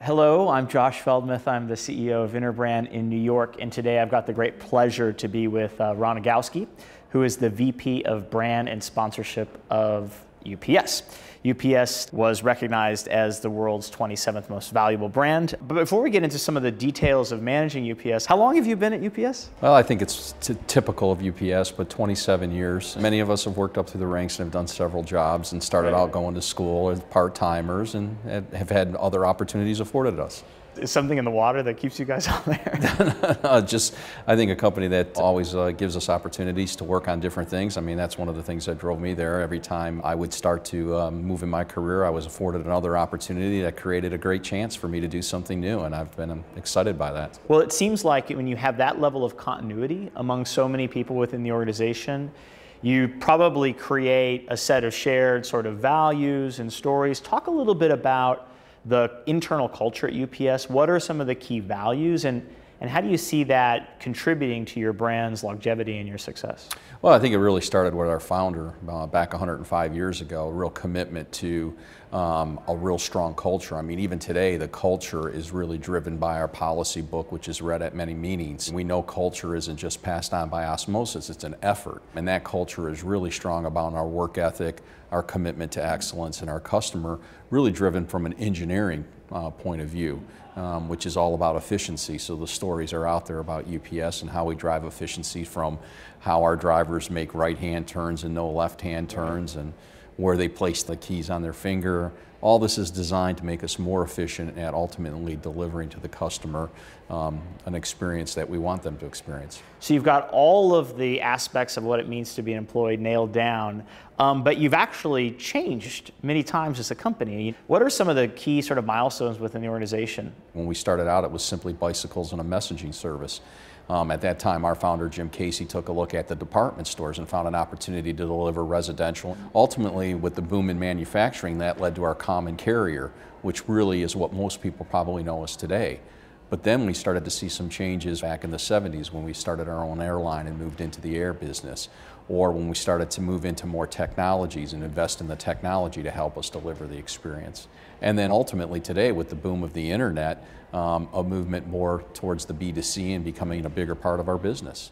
Hello, I'm Josh Feldmuth. I'm the CEO of Interbrand in New York, and today I've got the great pleasure to be with Ron Nagowski, who is the VP of Brand and Sponsorship of UPS. UPS was recognized as the world's 27th most valuable brand. But before we get into some of the details of managing UPS, how long have you been at UPS? Well, I think it's typical of UPS, but 27 years. Many of us have worked up through the ranks and have done several jobs and started out going to school as part-timers and have had other opportunities afforded us. Is something in the water that keeps you guys on there? Just, I think a company that always gives us opportunities to work on different things. I mean, that's one of the things that drove me there. Every time I would start to move in my career, I was afforded another opportunity that created a great chance for me to do something new, and I've been excited by that. Well, it seems like when you have that level of continuity among so many people within the organization, you probably create a set of shared sort of values and stories. Talk a little bit about the internal culture at UPS. What are some of the key values, and how do you see that contributing to your brand's longevity and your success? Well, I think it really started with our founder back 105 years ago, a real commitment to a real strong culture. I mean, even today, the culture is really driven by our policy book, which is read at many meetings. We know culture isn't just passed on by osmosis, it's an effort. And that culture is really strong about our work ethic, our commitment to excellence, and our customer, really driven from an engineering point of view. Which is all about efficiency. So the stories are out there about UPS and how we drive efficiency, from how our drivers make right-hand turns and no left-hand turns, and where they place the keys on their finger. All this is designed to make us more efficient at ultimately delivering to the customer an experience that we want them to experience. So you've got all of the aspects of what it means to be an employee nailed down, but you've actually changed many times as a company. What are some of the key sort of milestones within the organization? When we started out, it was simply bicycles and a messaging service. At that time, our founder, Jim Casey, took a look at the department stores and found an opportunity to deliver residential. Ultimately, with the boom in manufacturing, that led to our common carrier, which really is what most people probably know us today. But then we started to see some changes back in the 70s when we started our own airline and moved into the air business, or when we started to move into more technologies and invest in the technology to help us deliver the experience. And then ultimately today, with the boom of the internet, a movement more towards the B2C and becoming a bigger part of our business.